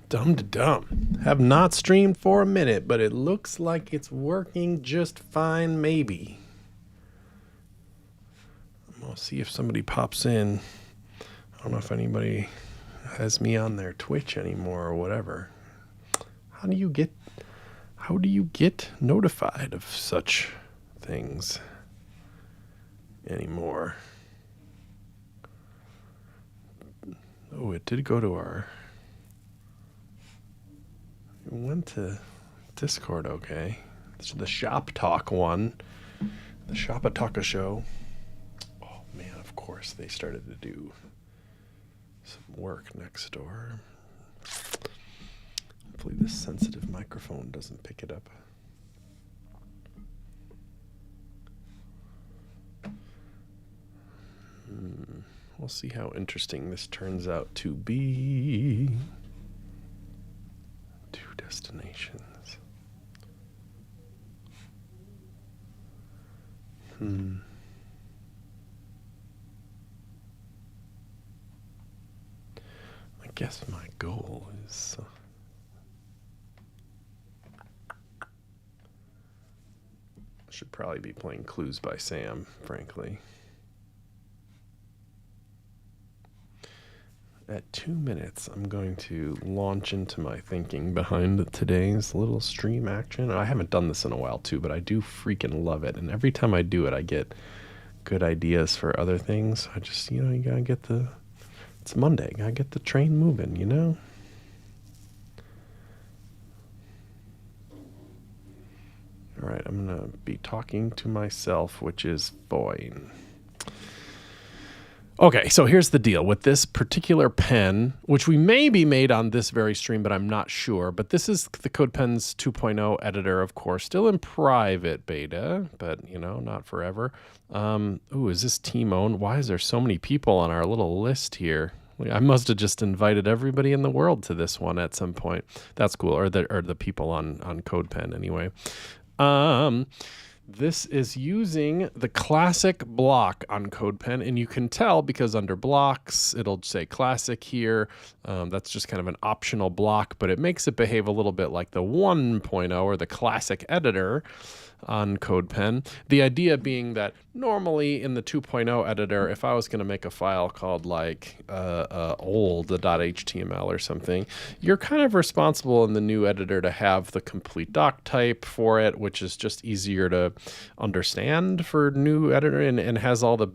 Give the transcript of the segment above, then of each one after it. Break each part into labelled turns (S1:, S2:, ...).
S1: Dumb to dumb. Have not streamed for a minute, but it looks like it's working just fine, maybe. We'll see if somebody pops in. I don't know if anybody has me on their Twitch anymore or whatever. How do you get notified of such things anymore? Oh, it did go to our... It went to Discord, okay. This is the Shop Talk one. The Shop Talk show. Oh, man, of course they started to do some work next door. Hopefully this sensitive microphone doesn't pick it up. We'll see how interesting this turns out to be. 2 destinations. I guess my goal is... I should probably be playing Clues by Sam, frankly. At 2 minutes, I'm going to launch into my thinking behind today's little stream action. I haven't done this in a while, too, but I do freaking love it. And every time I do it, I get good ideas for other things. I just, you gotta get it's Monday. Gotta get the train moving, All right, I'm going to be talking to myself, which is fine. Okay, so here's the deal with this particular pen, which we maybe made on this very stream, but I'm not sure. But this is the CodePens 2.0 editor, of course, still in private beta, but, not forever. Ooh, is this team owned? Why is there so many people on our little list here? I must have just invited everybody in the world to this one at some point. That's cool, or the people on CodePen anyway. This is using the classic block on CodePen, and you can tell because under blocks, it'll say classic here. That's just kind of an optional block, but it makes it behave a little bit like the 1.0 or the classic editor on CodePen. The idea being that normally in the 2.0 editor, if I was going to make a file called like old.html or something, you're kind of responsible in the new editor to have the complete doc type for it, which is just easier to understand for new editor and has all the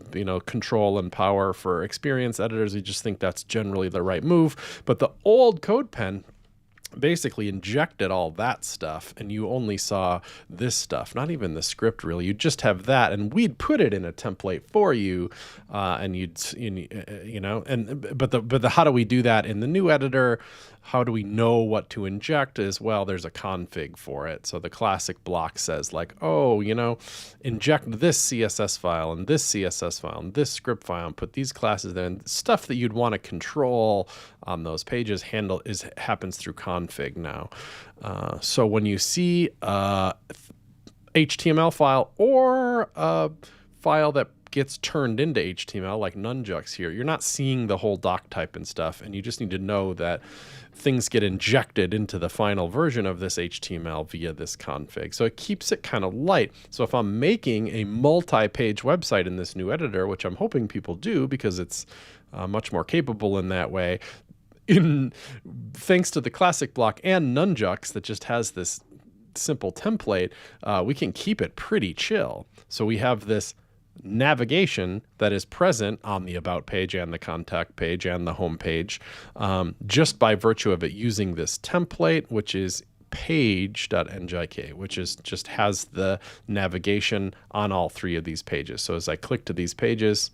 S1: control and power for experienced editors. We just think that's generally the right move. But the old CodePen basically injected all that stuff, and you only saw this stuff, not even the script really. You just have that, and we'd put it in a template for you, and but how do we do that in the new editor? How do we know what to inject as well? There's a config for it. So the classic block says like, inject this CSS file and this CSS file and this script file and put these classes there, and stuff that you'd want to control on those pages happens through config now. So when you see a HTML file or a file that gets turned into HTML like Nunjucks here, you're not seeing the whole doc type and stuff, and you just need to know that things get injected into the final version of this HTML via this config. So it keeps it kind of light. So if I'm making a multi-page website in this new editor, which I'm hoping people do because it's much more capable in that way, thanks to the classic block and Nunjucks that just has this simple template, we can keep it pretty chill. So we have this navigation that is present on the about page and the contact page and the home page, just by virtue of it using this template, which is page.njk, which is just has the navigation on all 3 of these pages. So as I click to these pages,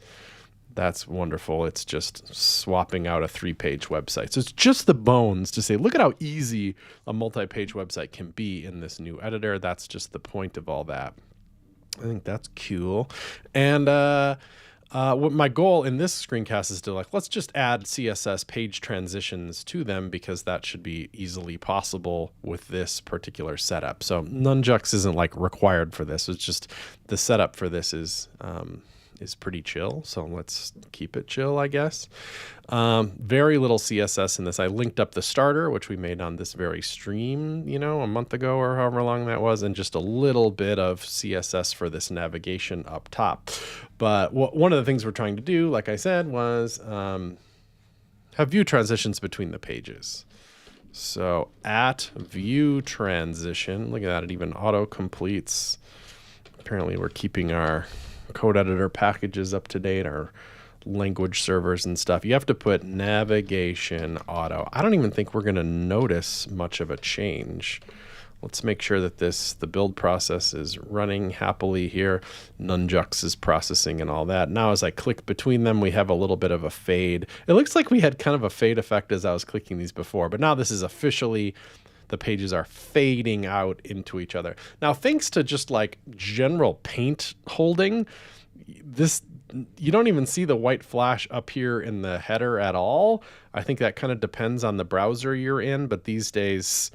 S1: that's wonderful. It's just swapping out a 3-page website. So it's just the bones to say, look at how easy a multi-page website can be in this new editor. That's just the point of all that. I think that's cool. And what my goal in this screencast is to let's just add CSS page transitions to them, because that should be easily possible with this particular setup. So Nunjucks isn't required for this. It's just the setup for this is is pretty chill. So let's keep it chill, I guess. Very little CSS in this. I linked up the starter, which we made on this very stream, a month ago or however long that was, and just a little bit of CSS for this navigation up top. But one of the things we're trying to do, like I said, was have view transitions between the pages. So at view transition, look at that, it even auto completes. Apparently we're keeping our code editor packages up to date, our language servers and stuff. You have to put navigation auto. I don't even think we're going to notice much of a change. Let's make sure that the build process is running happily here. Nunjux is processing and all that. Now as I click between them, we have a little bit of a fade. It looks like we had kind of a fade effect as I was clicking these before, but now this is officially, the pages are fading out into each other. Now, thanks to just like general paint holding, you don't even see the white flash up here in the header at all. I think that kind of depends on the browser you're in, but these days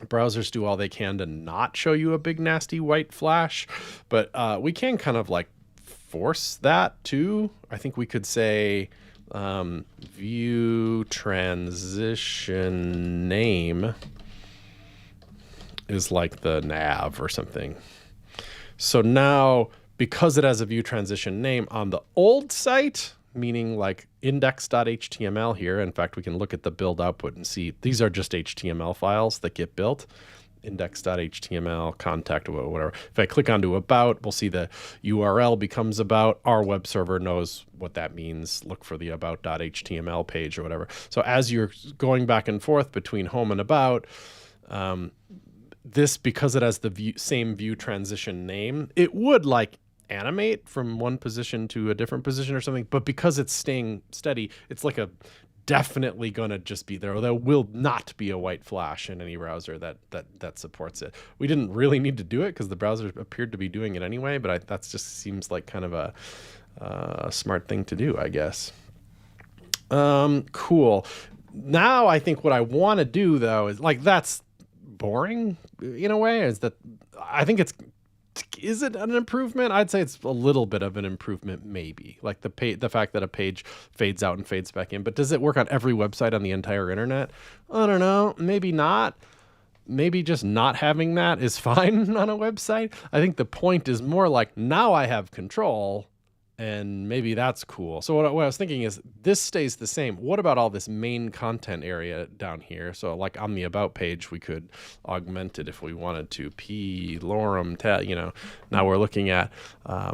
S1: browsers do all they can to not show you a big nasty white flash, but we can kind of like force that too. I think we could say view transition name is like the nav or something. So now, because it has a view transition name on the old site, meaning like index.html here. In fact, we can look at the build output and see these are just HTML files that get built. Index.html, contact, whatever. If I click onto about, we'll see the URL becomes about. Our web server knows what that means. Look for the about.html page or whatever. So as you're going back and forth between home and about, this, because it has the same view transition name, it would like animate from one position to a different position or something, but because it's staying steady, it's like a definitely gonna just be there. There will not be a white flash in any browser that supports it. We didn't really need to do it because the browser appeared to be doing it anyway, but that just seems like kind of a smart thing to do, I guess. Cool. Now I think what I want to do though is like, that's boring in a way, is that I think is it an improvement? I'd say it's a little bit of an improvement, maybe. Like the fact that a page fades out and fades back in. But does it work on every website on the entire internet? I don't know. Maybe not. Maybe just not having that is fine on a website. I think the point is more like, now I have control, and maybe that's cool. So what I was thinking is, this stays the same. What about all this main content area down here? So like on the about page, we could augment it if we wanted to. P, lorem, now we're looking at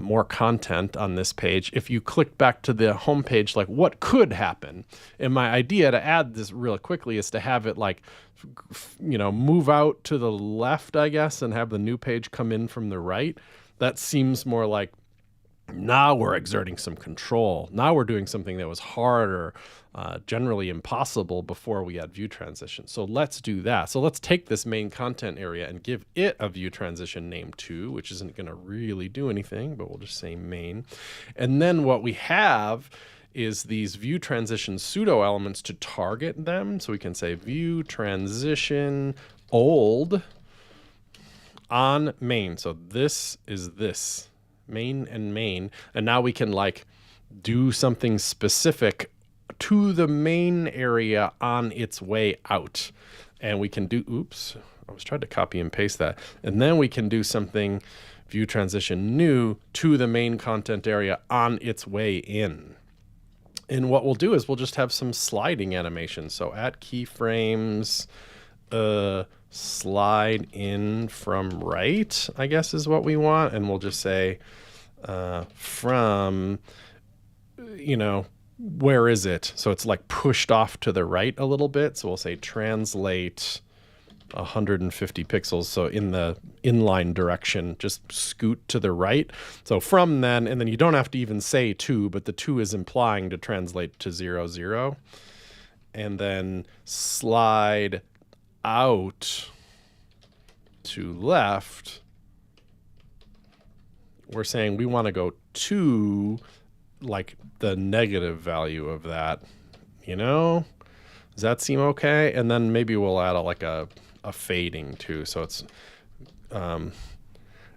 S1: more content on this page. If you click back to the home page, like what could happen? And my idea to add this real quickly is to have it like, move out to the left, I guess, and have the new page come in from the right. That seems more like, now we're exerting some control. Now we're doing something that was hard or generally impossible before we had view transition. So let's do that. So let's take this main content area and give it a view transition name too, which isn't going to really do anything, but we'll just say main. And then what we have is these view transition pseudo elements to target them. So we can say view transition old on main. So this is this. Main, and now we can like do something specific to the main area on its way out, and we can do, oops, I was trying to copy and paste that, and then we can do something view transition new to the main content area on its way in. And what we'll do is we'll just have some sliding animation. So at keyframes, slide in from right, I guess is what we want. And we'll just say from, where is it? So it's like pushed off to the right a little bit. So we'll say translate 150 pixels. So in the inline direction, just scoot to the right. So from then, and then you don't have to even say 2, but the 2 is implying to translate to 0, 0. And then slide out to left. We're saying we want to go to like the negative value of that, Does that seem okay? And then maybe we'll add a fading too. So it's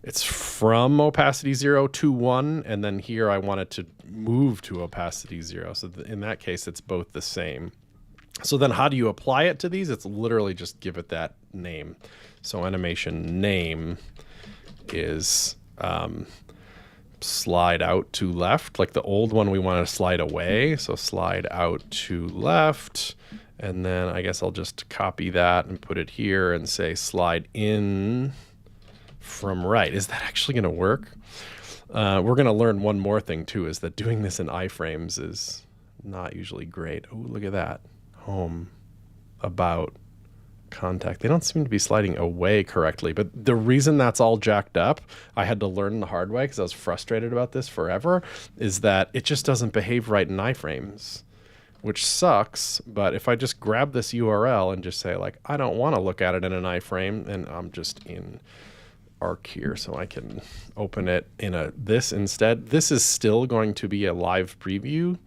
S1: it's from opacity 0 to 1, and then here I want it to move to opacity 0. So in that case, it's both the same. So then how do you apply it to these? It's literally just give it that name. So animation name is slide out to left. Like the old one, we want to slide away. So slide out to left. And then I guess I'll just copy that and put it here and say slide in from right. Is that actually going to work? We're going to learn one more thing too, is that doing this in iframes is not usually great. Oh, look at that. Home, about, contact. They don't seem to be sliding away correctly, but the reason that's all jacked up, I had to learn the hard way because I was frustrated about this forever, is that it just doesn't behave right in iframes, which sucks. But if I just grab this URL and just say like, I don't want to look at it in an iframe, and I'm just in Arc here, so I can open it in this instead. This is still going to be a live preview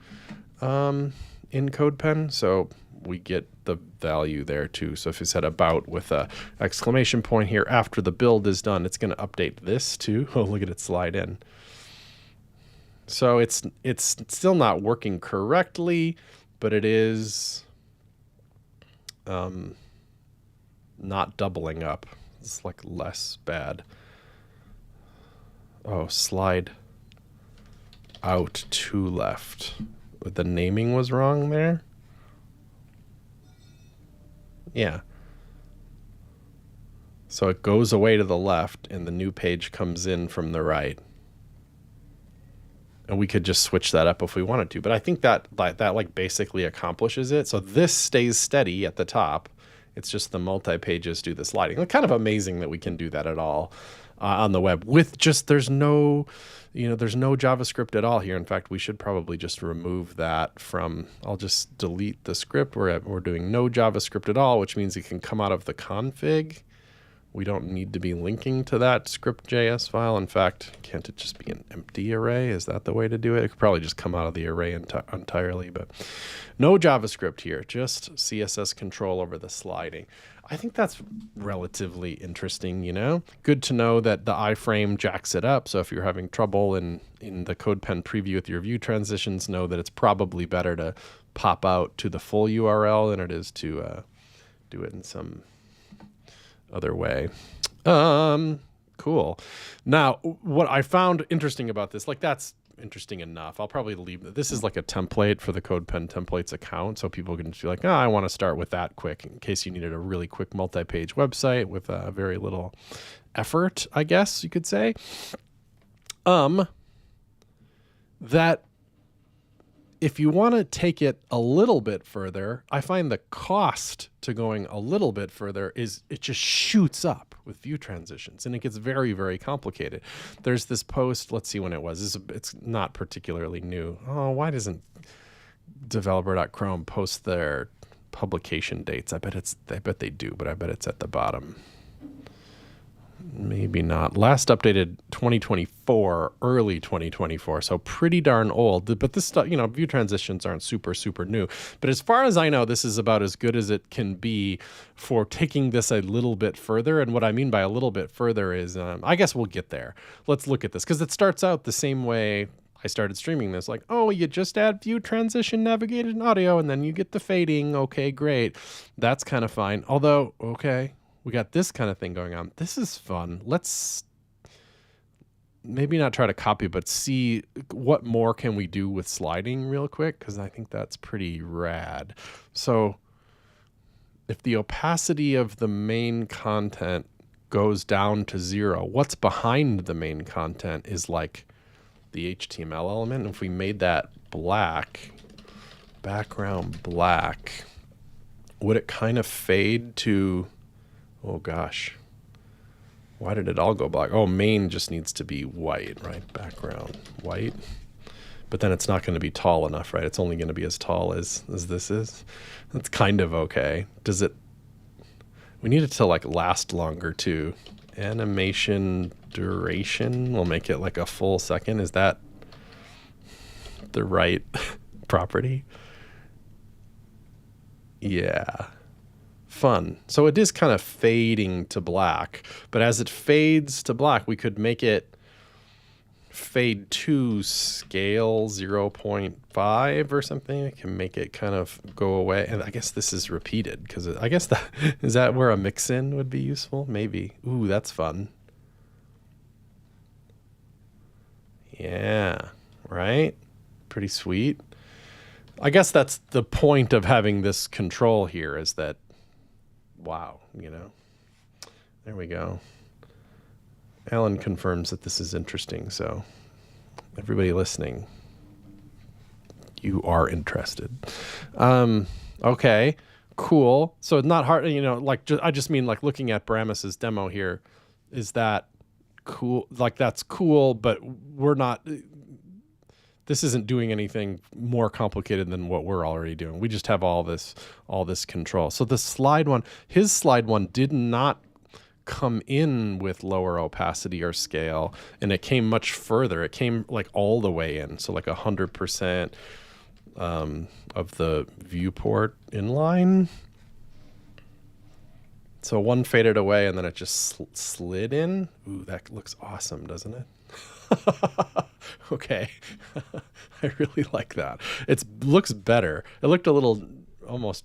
S1: in CodePen, so we get the value there too. So if you said about with a exclamation point here after the build is done, it's going to update this too. Oh, look at it slide in. So it's still not working correctly, but it is not doubling up. It's like less bad. Oh, slide out to left. The naming was wrong there. Yeah. So it goes away to the left and the new page comes in from the right. And we could just switch that up if we wanted to. But I think that like basically accomplishes it. So this stays steady at the top. It's just the multi-pages do the sliding. It's kind of amazing that we can do that at all on the web with just, there's no JavaScript at all here. In fact, we should probably just remove that from, I'll just delete the script. We're doing no JavaScript at all, which means it can come out of the config. We don't need to be linking to that script.js file. In fact, can't it just be an empty array? Is that the way to do it? It could probably just come out of the array entirely, but no JavaScript here, just CSS control over the sliding. I think that's relatively interesting, you know? Good to know that the iframe jacks it up. So if you're having trouble in the CodePen preview with your view transitions, know that it's probably better to pop out to the full URL than it is to do it in some other way. Cool. Now, what I found interesting about this, like that's interesting enough. I'll probably leave this is like a template for the CodePen templates account, so people can just be like, oh, I want to start with that quick in case you needed a really quick multi-page website with very little effort, I guess you could say. That if you want to take it a little bit further, I find the cost to going a little bit further is it just shoots up with view transitions and it gets very, very complicated. There's this post, let's see when it was. It's not particularly new. Oh, why doesn't developer.chrome post their publication dates? I bet they do, but I bet it's at the bottom. Maybe not. Last updated 2024, early 2024. So pretty darn old. But this stuff, view transitions aren't super, super new. But as far as I know, this is about as good as it can be for taking this a little bit further. And what I mean by a little bit further is, I guess we'll get there. Let's look at this because it starts out the same way I started streaming this. Like, oh, you just add view transition navigated in audio and then you get the fading. Okay, great. That's kind of fine. Although, okay. We got this kind of thing going on. This is fun. Let's maybe not try to copy, but see what more can we do with sliding real quick, because I think that's pretty rad. So if the opacity of the main content goes down to 0, what's behind the main content is like the HTML element. If we made that black, background black, would it kind of fade to... Oh gosh, why did it all go black? Oh, main just needs to be white, right? Background white, but then it's not going to be tall enough, right? It's only going to be as tall as this is. That's kind of okay. Does it, we need it to like last longer too. Animation duration, we'll make it like a full second. Is that the right property? Yeah. fun. So it is kind of fading to black, but as it fades to black, we could make it fade to scale 0.5 or something. I can make it kind of go away. And I guess this is repeated because I guess that is that where a mix-in would be useful? Maybe. Ooh, that's fun. Yeah, right? Pretty sweet. I guess that's the point of having this control here is that, wow, there we go. Alan confirms that this is interesting. So everybody listening, you are interested. Okay, cool. So it's not hard, I just mean like looking at Baramis's demo here, is that cool? Like that's cool, but this isn't doing anything more complicated than what we're already doing. We just have all this control. So the his slide one did not come in with lower opacity or scale, and it came much further. It came like all the way in, so like 100% of the viewport inline. So one faded away, and then it just slid in. Ooh, that looks awesome, doesn't it? Okay. I really like that. It looks better. It looked a little almost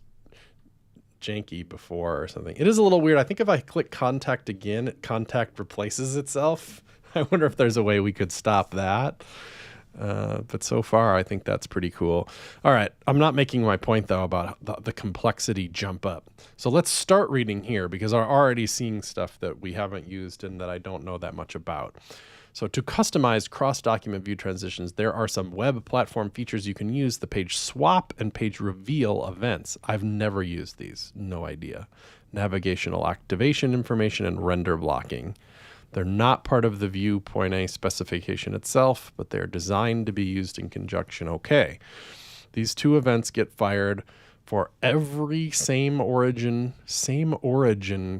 S1: janky before or something. It is a little weird. I think if I click contact again, contact replaces itself. I wonder if there's a way we could stop that. But so far, I think that's pretty cool. All right. I'm not making my point, though, about the complexity jump up. So let's start reading here because I'm already seeing stuff that we haven't used and that I don't know that much about. So to customize cross-document view transitions, there are some web platform features you can use, the page swap and page reveal events. I've never used these. No idea. Navigational activation information and render blocking. They're not part of the Vue.a specification itself, but they're designed to be used in conjunction. Okay. These two events get fired for every same origin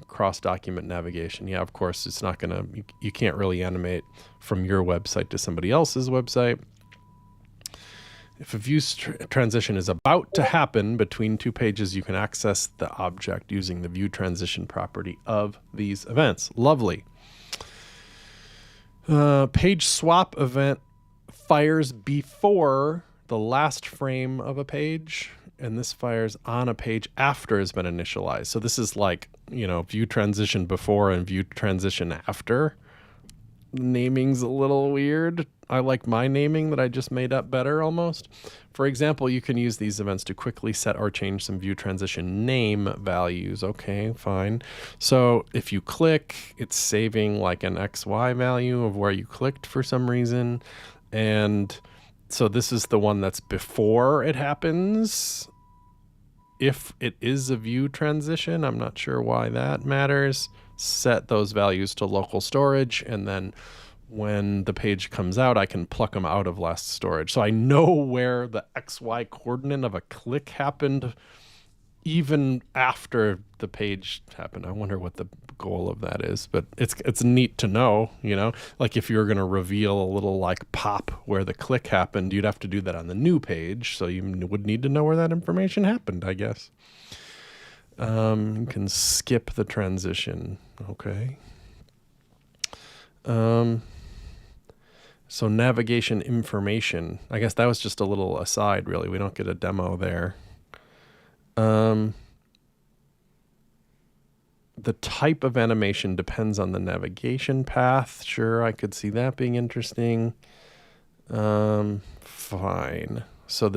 S1: cross-document navigation. Yeah, of course, it's not gonna, you can't really animate from your website to somebody else's website. If a view transition is about to happen between two pages, you can access the object using the view transition property of these events. Lovely. Page swap event fires before the last frame of a page, and this fires on a page after it's been initialized. So this is like, view transition before and view transition after. Naming's a little weird. I like my naming that I just made up better almost. For example, you can use these events to quickly set or change some view transition name values. Okay, fine. So if you click, it's saving like an XY value of where you clicked for some reason. And so this is the one that's before it happens. If it is a view transition, I'm not sure why that matters. Set those values to local storage, and then when the page comes out, I can pluck them out of last storage. So I know where the XY coordinate of a click happened even after the page happened. I wonder what the goal of that is, but it's neat to know, like if you're going to reveal a little like pop where the click happened, you'd have to do that on the new page. So you would need to know where that information happened, I guess. You can skip the transition. Okay. So navigation information, I guess that was just a little aside, really. We don't get a demo there. The type of animation depends on the navigation path. Sure, I could see that being interesting. Fine. So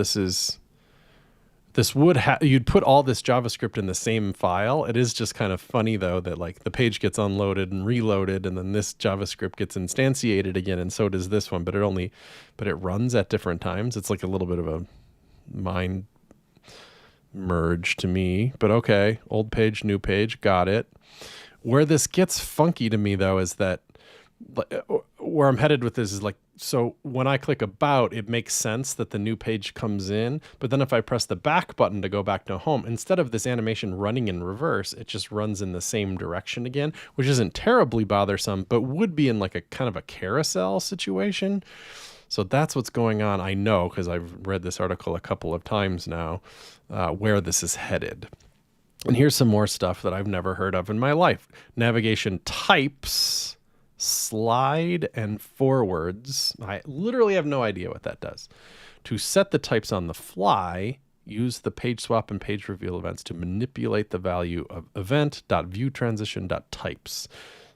S1: you'd put all this JavaScript in the same file. It is just kind of funny though that like the page gets unloaded and reloaded, and then this JavaScript gets instantiated again, and so does this one, but it runs at different times. It's like a little bit of a mind merge to me, but okay. Old page, new page, got it. Where this gets funky to me though is that where I'm headed with this is like, so when I click about, it makes sense that the new page comes in, but then if I press the back button to go back to home, instead of this animation running in reverse, it just runs in the same direction again, which isn't terribly bothersome, but would be in like a kind of a carousel situation. So that's what's going on. I know, because I've read this article a couple of times now, where this is headed. And here's some more stuff that I've never heard of in my life. Navigation types, slide and forwards. I literally have no idea what that does. To set the types on the fly, use the page swap and page reveal events to manipulate the value of event.viewTransition.types.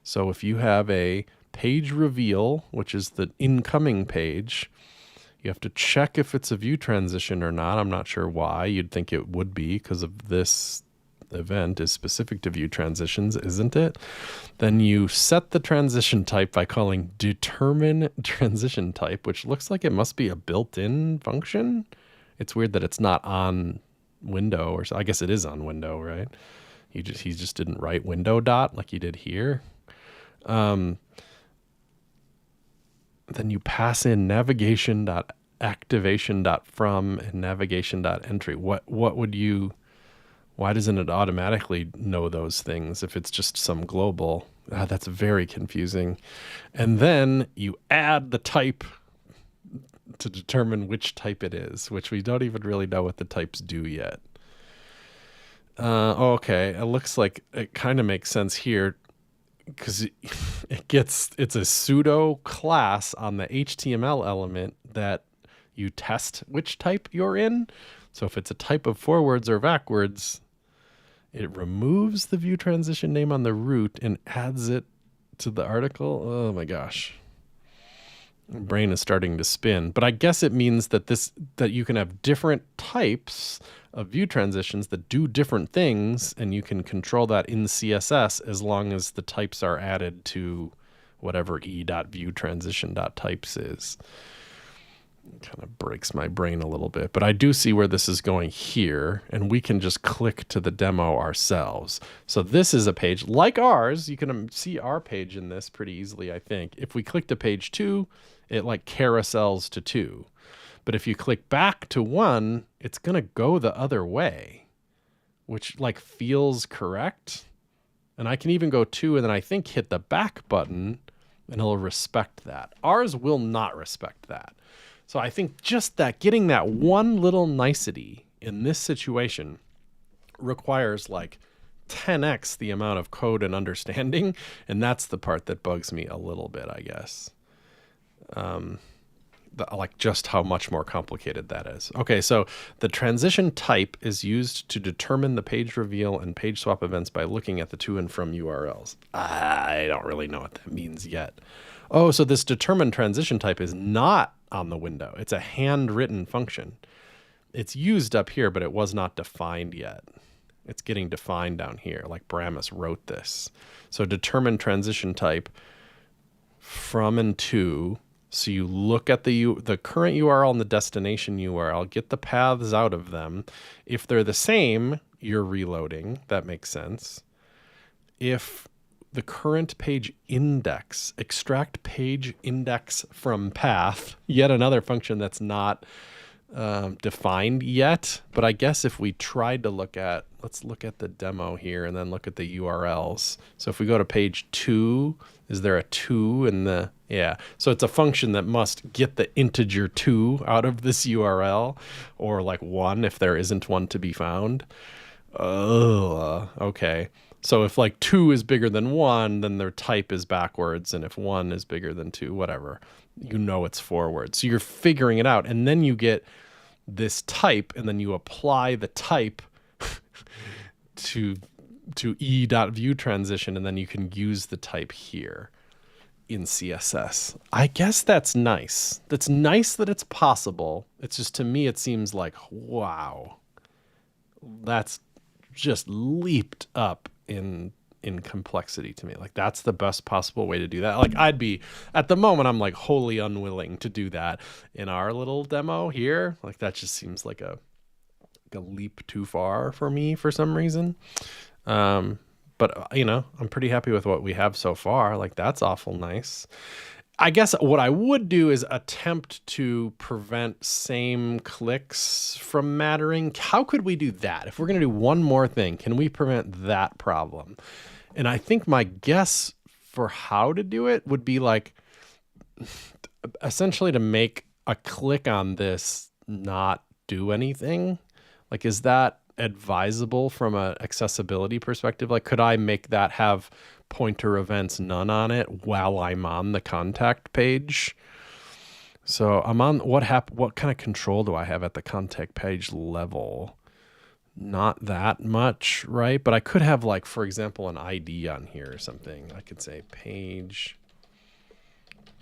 S1: So if you have a page reveal, which is the incoming page, you have to check if it's a view transition or not. I'm not sure why. You'd think it would be because of this event is specific to view transitions, isn't it? Then you set the transition type by calling determine transition type, which looks like it must be a built-in function. It's weird that it's not on window, or so. I guess it is on window, right? He just didn't write window dot like he did here. Then you pass in navigation.activation.from and navigation.entry. What would you? Why doesn't it automatically know those things if it's just some global? That's very confusing. And then you add the type to determine which type it is, which we don't even really know what the types do yet. Okay, it looks like it kind of makes sense here because it's a pseudo class on the HTML element that you test which type you're in. So if it's a type of forwards or backwards, it removes the view transition name on the root and adds it to the article. Oh my gosh. My brain is starting to spin. But I guess it means that you can have different types of view transitions that do different things, and you can control that in CSS as long as the types are added to whatever e.viewTransition.types is. Kind of breaks my brain a little bit, but I do see where this is going here, and we can just click to the demo ourselves. So this is a page like ours. You can see our page in this pretty easily, I think. If we click to page 2, it like carousels to 2. But if you click back to 1, it's going to go the other way, which like feels correct. And I can even go 2 and then I think hit the back button and it'll respect that. Ours will not respect that. So I think just that, getting that one little nicety in this situation requires like 10x the amount of code and understanding. And that's the part that bugs me a little bit, I guess. Like just how much more complicated that is. Okay, so the transition type is used to determine the page reveal and page swap events by looking at the to and from URLs. I don't really know what that means yet. Oh, so this determine transition type is not on the window. It's a handwritten function. It's used up here, but it was not defined yet. It's getting defined down here, like Bramus wrote this. So determine transition type from and to. So you look at the current URL and the destination URL, get the paths out of them. If they're the same, you're reloading. That makes sense. If the current page index, extract page index from path, yet another function that's not defined yet. But I guess if we tried to let's look at the demo here and then look at the URLs. So if we go to page 2, is there a 2 in the, yeah. So it's a function that must get the integer 2 out of this URL, or like 1 if there isn't one to be found. Okay. So if like 2 is bigger than 1, then their type is backwards. And if 1 is bigger than 2, whatever, you know it's forward. So you're figuring it out. And then you get this type, and then you apply the type to e.viewTransition, and then you can use the type here in CSS. I guess that's nice. That's nice that it's possible. It's just, to me, it seems like, wow, that's just leaped up in complexity to me. Like, that's the best possible way to do that. Like, at the moment, I'm like wholly unwilling to do that in our little demo here. Like, that just seems like a leap too far for me for some reason. But I'm pretty happy with what we have so far. Like, that's awful nice. I guess what I would do is attempt to prevent same clicks from mattering. How could we do that? If we're going to do one more thing, can we prevent that problem? And I think my guess for how to do it would be like essentially to make a click on this not do anything. Like, is that advisable from an accessibility perspective? Like, could I make that have pointer events none on it while I'm on the contact page? So I'm on what kind of control do I have at the contact page level? Not that much, right? But I could have, like, for example, an ID on here or something. I could say page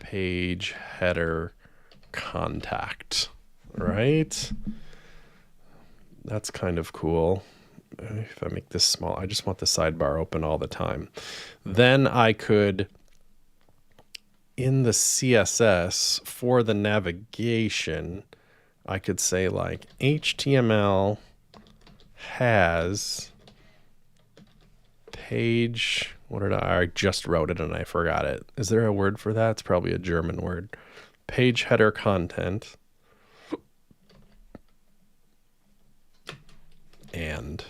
S1: header contact, right? That's kind of cool. If I make this small, I just want the sidebar open all the time. Then I could, in the CSS for the navigation, I could say like HTML has page, I just wrote it and I forgot it. Is there a word for that? It's probably a German word. Page header content. And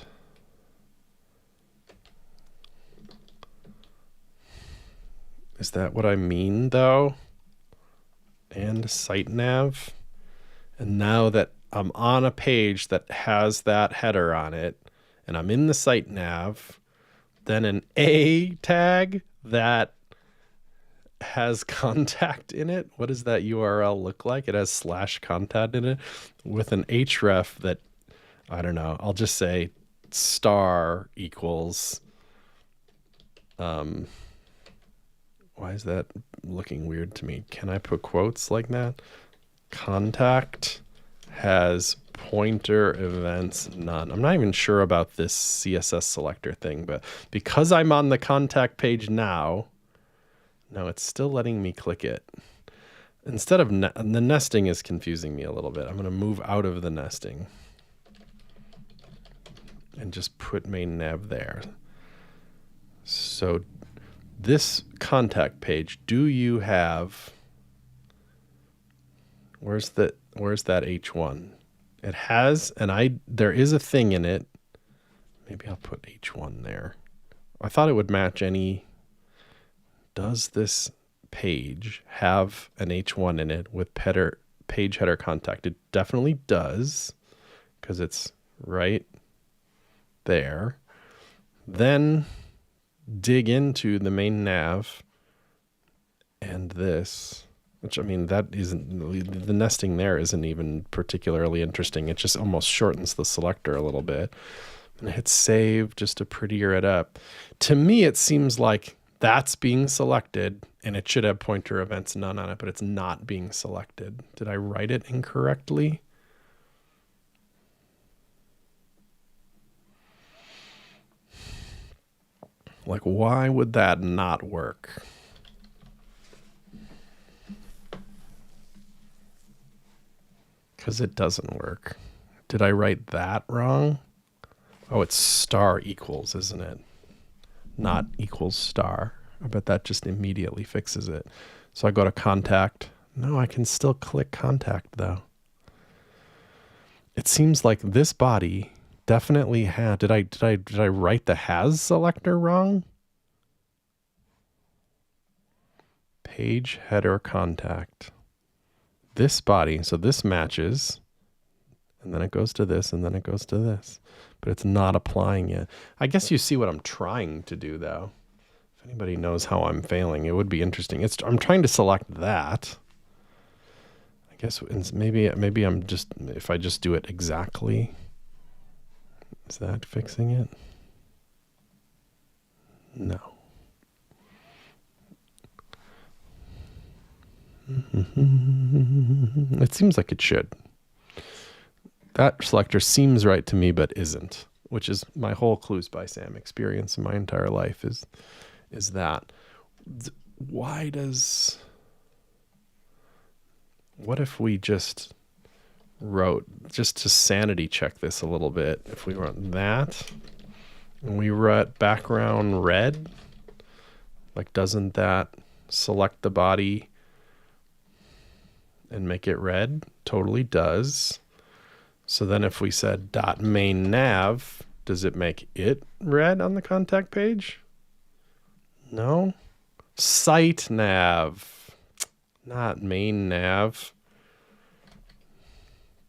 S1: is that what I mean though? And site nav. And now that I'm on a page that has that header on it and I'm in the site nav, then an A tag that has contact in it. What does that URL look like? It has /contact in it with an href that, I don't know, I'll just say star equals, why is that looking weird to me? Can I put quotes like that? Contact has pointer events none. I'm not even sure about this CSS selector thing, but because I'm on the contact page now, it's still letting me click it. Instead of the nesting is confusing me a little bit. I'm going to move out of the nesting and just put main nav there. So this contact page, do you have, where's that H1? It has, there is a thing in it. Maybe I'll put H1 there. I thought it would match any. Does this page have an H1 in it with page header contact? It definitely does, because it's right there. Then dig into the main nav and this, which, I mean, that isn't, the nesting there isn't even particularly interesting. It just almost shortens the selector a little bit. And hit save just to prettier it up. To me, it seems like that's being selected and it should have pointer events none on it, but it's not being selected. Did I write it incorrectly? Like, why would that not work? Because it doesn't work. Did I write that wrong? Oh, it's star equals, isn't it? Not equals star. I bet that just immediately fixes it. So I go to contact. No, I can still click contact though. It seems like this body definitely had, did I write the has selector wrong? Page header contact. This body, so this matches, and then it goes to this, and then it goes to this. But it's not applying it. I guess you see what I'm trying to do, though. If anybody knows how I'm failing, it would be interesting. I'm trying to select that. I guess maybe I'm just, if I just do it exactly, is that fixing it? No. It seems like it should. That selector seems right to me, but isn't, which is my whole Clues by Sam experience in my entire life is that. What if we just wrote, just to sanity check this a little bit, if we run that and we wrote background red, like, doesn't that select the body and make it red? Totally does. So then if we said .main nav, does it make it red on the contact page? No. Site nav, not main nav.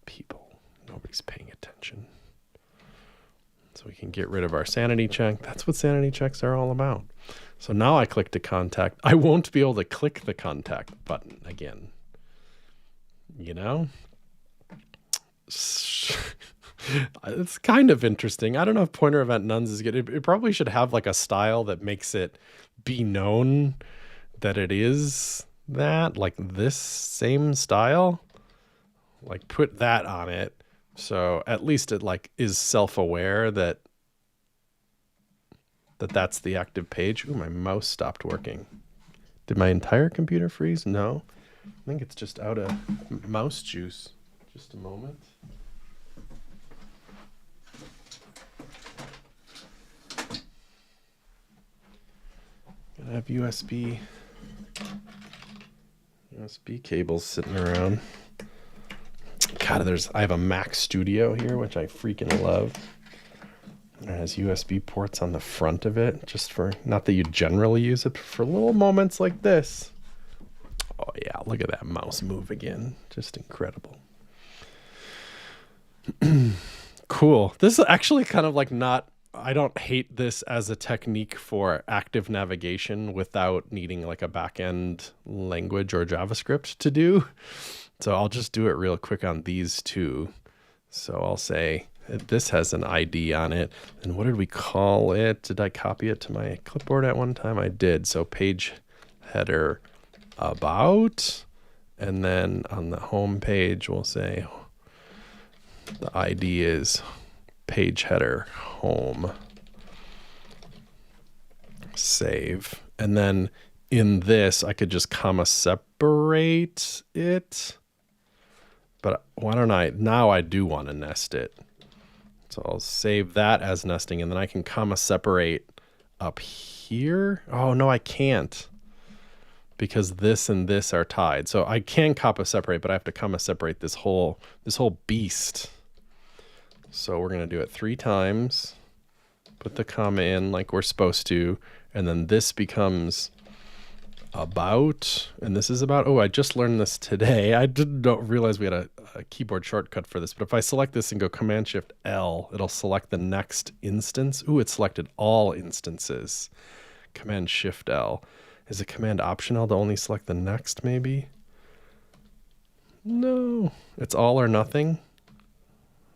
S1: People, nobody's paying attention. So we can get rid of our sanity check. That's what sanity checks are all about. So now I click to contact. I won't be able to click the contact button again. You know? It's kind of interesting. I don't know if pointer event nuns is good. It probably should have like a style that makes it be known that it is that, like this same style. Like put that on it. So at least it like is self-aware that that's the active page. Ooh, my mouse stopped working. Did my entire computer freeze? No. I think it's just out of mouse juice. Just a moment. I have USB cables sitting around. God, I have a Mac Studio here, which I freaking love. It has USB ports on the front of it, just for, not that you generally use it, but for little moments like this. Oh yeah, look at that mouse move again. Just incredible. Cool. This is actually kind of like I don't hate this as a technique for active navigation without needing like a backend language or JavaScript to do. So I'll just do it real quick on these two. So I'll say this has an ID on it. And what did we call it? Did I copy it to my clipboard at one time? I did. So page header about, and then on the home page, we'll say the ID is page header home. Save. And then in this, I could just comma separate it. But why don't now I do want to nest it. So I'll save that as nesting, and then I can comma separate up here. Oh, no, I can't, because this and this are tied. So I can comma separate, but I have to comma separate this whole beast. So we're going to do it 3 times, put the comma in like we're supposed to, and then this becomes about, and this is about, oh, I just learned this today. I don't realize we had a keyboard shortcut for this, but if I select this and go Command-Shift-L, it'll select the next instance. Ooh, it selected all instances. Command-Shift-L. Is it Command-Option-L to only select the next, maybe? No, it's all or nothing.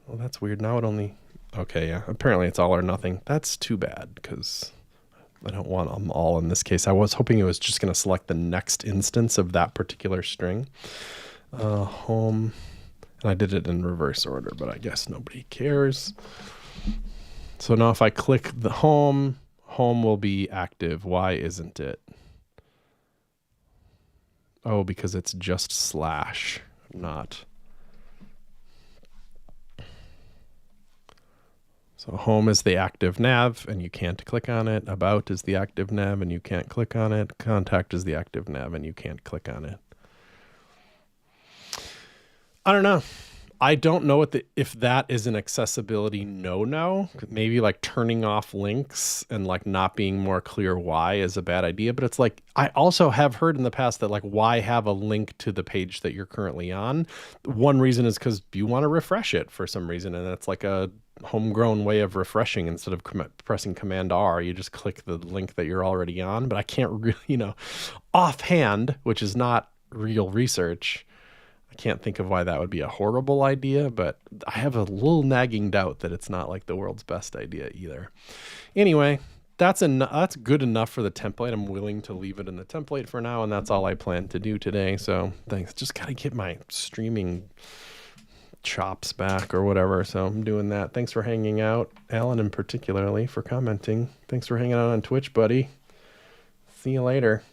S1: Well, that's weird. Now it only, okay, yeah, apparently it's all or nothing. That's too bad, because I don't want them all in this case. I was hoping it was just going to select the next instance of that particular string. Home, and I did it in reverse order, but I guess nobody cares. So now if I click the home will be active. Why isn't it? Oh, because it's just slash, not. So home is the active nav, and you can't click on it. About is the active nav, and you can't click on it. Contact is the active nav, and you can't click on it. I don't know. I don't know if that is an accessibility no. Maybe like turning off links and like not being more clear why is a bad idea. But it's like, I also have heard in the past that like, why have a link to the page that you're currently on? One reason is because you want to refresh it for some reason, and that's like a homegrown way of refreshing. Instead of pressing Command R, you just click the link that you're already on. But I can't really, offhand, which is not real research, I can't think of why that would be a horrible idea, but I have a little nagging doubt that it's not like the world's best idea either. Anyway, that's good enough for the template. I'm willing to leave it in the template for now, and that's all I plan to do today. So thanks. Just got to get my streaming chops back or whatever. So I'm doing that. Thanks for hanging out, Alan, and particularly for commenting. Thanks for hanging out on Twitch, buddy. See you later.